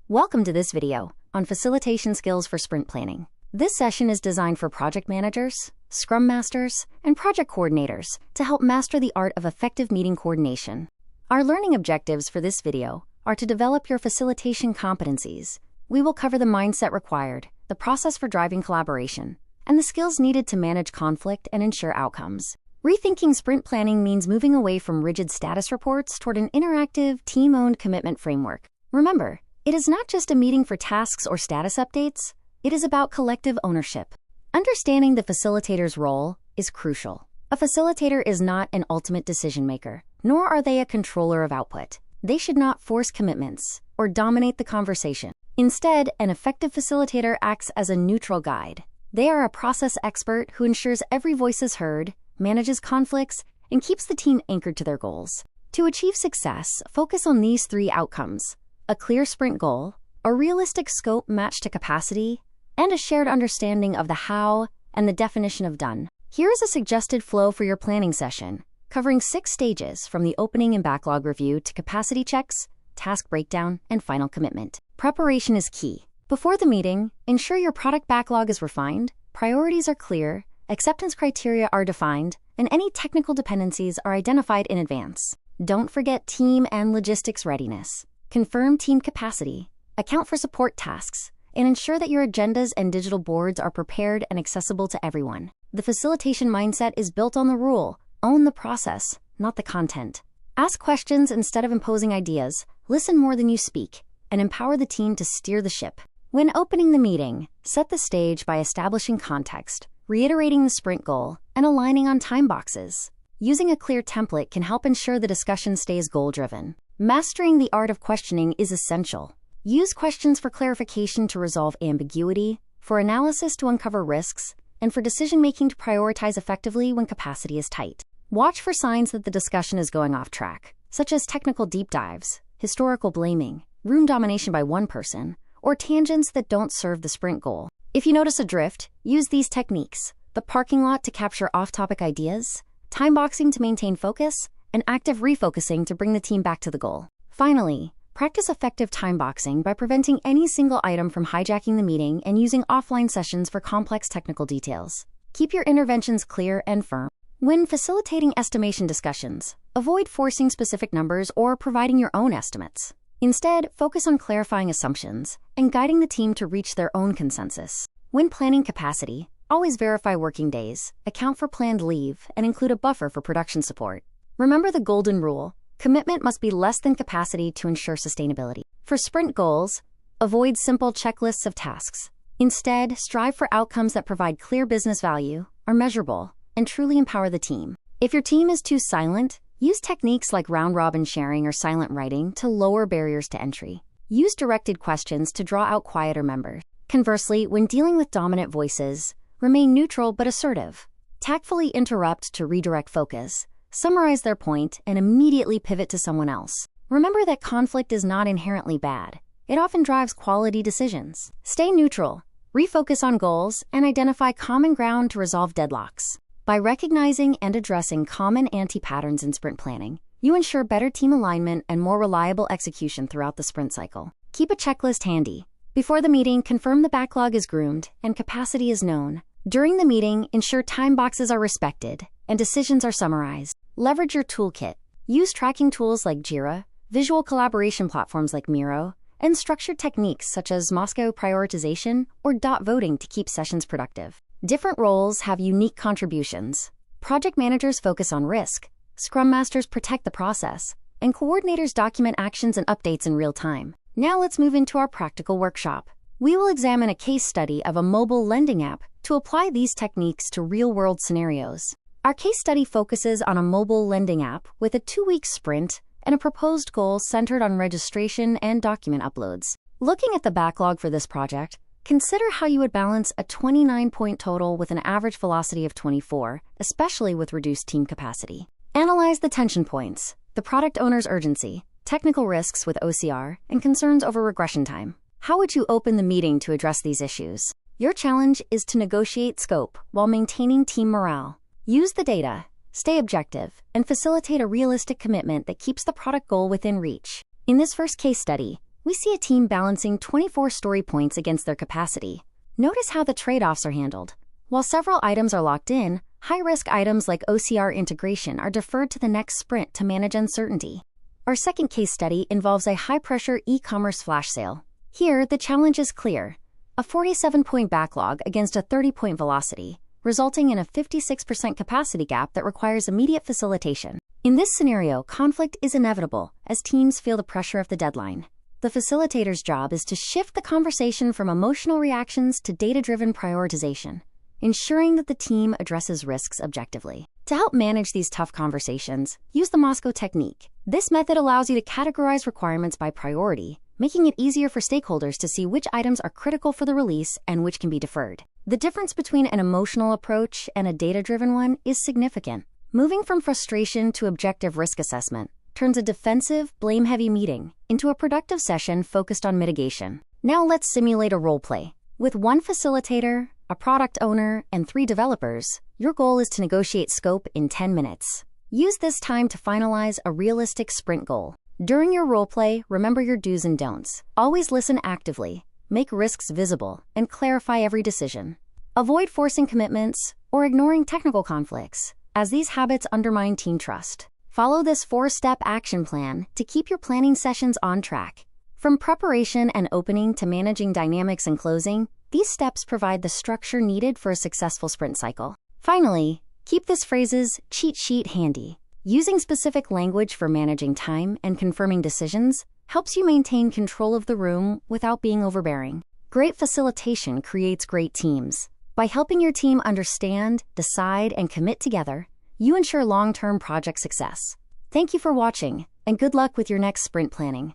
Welcome to this video on facilitation skills for sprint planning. This session is designed for project managers, scrum masters, and project coordinators to help master the art of effective meeting coordination. Our learning objectives for this video are to develop your facilitation competencies. We will cover the mindset required, the process for driving collaboration, and the skills needed to manage conflict and ensure outcomes. Rethinking sprint planning means moving away from rigid status reports toward an interactive, team-owned commitment framework. Remember, it is not just a meeting for tasks or status updates. It is about collective ownership. Understanding the facilitator's role is crucial. A facilitator is not an ultimate decision maker, nor are they a controller of output. They should not force commitments or dominate the conversation. Instead, an effective facilitator acts as a neutral guide. They are a process expert who ensures every voice is heard, manages conflicts, and keeps the team anchored to their goals. To achieve success, focus on these three outcomes: a clear sprint goal, a realistic scope matched to capacity, and a shared understanding of the how and the definition of done. Here is a suggested flow for your planning session, covering 6 stages from the opening and backlog review to capacity checks, task breakdown, and final commitment. Preparation is key. Before the meeting, ensure your product backlog is refined, priorities are clear, acceptance criteria are defined, and any technical dependencies are identified in advance. Don't forget team and logistics readiness. Confirm team capacity, account for support tasks, and ensure that your agendas and digital boards are prepared and accessible to everyone. The facilitation mindset is built on the rule: own the process, not the content. Ask questions instead of imposing ideas, listen more than you speak, and empower the team to steer the ship. When opening the meeting, set the stage by establishing context, reiterating the sprint goal, and aligning on time boxes. Using a clear template can help ensure the discussion stays goal-driven. Mastering the art of questioning is essential. Use questions for clarification to resolve ambiguity, for analysis to uncover risks, and for decision-making to prioritize effectively when capacity is tight. Watch for signs that the discussion is going off track, such as technical deep dives, historical blaming, room domination by one person, or tangents that don't serve the sprint goal. If you notice a drift, use these techniques: the parking lot to capture off-topic ideas, time boxing to maintain focus, and active refocusing to bring the team back to the goal. Finally, practice effective time boxing by preventing any single item from hijacking the meeting and using offline sessions for complex technical details. Keep your interventions clear and firm. When facilitating estimation discussions, avoid forcing specific numbers or providing your own estimates. Instead, focus on clarifying assumptions and guiding the team to reach their own consensus. When planning capacity, always verify working days, account for planned leave, and include a buffer for production support. Remember the golden rule: commitment must be less than capacity to ensure sustainability. For sprint goals, avoid simple checklists of tasks. Instead, strive for outcomes that provide clear business value, are measurable, and truly empower the team. If your team is too silent, use techniques like round-robin sharing or silent writing to lower barriers to entry. Use directed questions to draw out quieter members. Conversely, when dealing with dominant voices, remain neutral but assertive. Tactfully interrupt to redirect focus, summarize their point, and immediately pivot to someone else. Remember that conflict is not inherently bad. It often drives quality decisions. Stay neutral, refocus on goals, and identify common ground to resolve deadlocks. By recognizing and addressing common anti-patterns in sprint planning, you ensure better team alignment and more reliable execution throughout the sprint cycle. Keep a checklist handy. Before the meeting, confirm the backlog is groomed and capacity is known. During the meeting, ensure time boxes are respected and decisions are summarized. Leverage your toolkit. Use tracking tools like Jira, visual collaboration platforms like Miro, and structured techniques such as Moscow prioritization or dot voting to keep sessions productive. Different roles have unique contributions. Project managers focus on risk, scrum masters protect the process, and coordinators document actions and updates in real time. Now let's move into our practical workshop. We will examine a case study of a mobile lending app to apply these techniques to real-world scenarios. Our case study focuses on a mobile lending app with a 2-week sprint and a proposed goal centered on registration and document uploads. Looking at the backlog for this project, consider how you would balance a 29-point total with an average velocity of 24, especially with reduced team capacity. Analyze the tension points: the product owner's urgency, technical risks with OCR, and concerns over regression time. How would you open the meeting to address these issues? Your challenge is to negotiate scope while maintaining team morale. Use the data, stay objective, and facilitate a realistic commitment that keeps the product goal within reach. In this first case study, we see a team balancing 24 story points against their capacity. Notice how the trade-offs are handled. While several items are locked in, high-risk items like OCR integration are deferred to the next sprint to manage uncertainty. Our second case study involves a high-pressure e-commerce flash sale. Here, the challenge is clear: a 47-point backlog against a 30-point velocity, resulting in a 56% capacity gap that requires immediate facilitation. In this scenario, conflict is inevitable as teams feel the pressure of the deadline. The facilitator's job is to shift the conversation from emotional reactions to data-driven prioritization, ensuring that the team addresses risks objectively. To help manage these tough conversations, use the Moscow technique. This method allows you to categorize requirements by priority, making it easier for stakeholders to see which items are critical for the release and which can be deferred. The difference between an emotional approach and a data-driven one is significant. Moving from frustration to objective risk assessment turns a defensive, blame-heavy meeting into a productive session focused on mitigation. Now let's simulate a role play. With one facilitator, a product owner, and 3 developers, your goal is to negotiate scope in 10 minutes. Use this time to finalize a realistic sprint goal. During your role play, remember your do's and don'ts. Always listen actively, make risks visible, and clarify every decision. Avoid forcing commitments or ignoring technical conflicts, as these habits undermine team trust. Follow this 4-step action plan to keep your planning sessions on track. From preparation and opening to managing dynamics and closing, these steps provide the structure needed for a successful sprint cycle. Finally, keep this phrase's cheat sheet handy. Using specific language for managing time and confirming decisions helps you maintain control of the room without being overbearing. Great facilitation creates great teams. By helping your team understand, decide, and commit together, you ensure long-term project success. Thank you for watching, and good luck with your next sprint planning.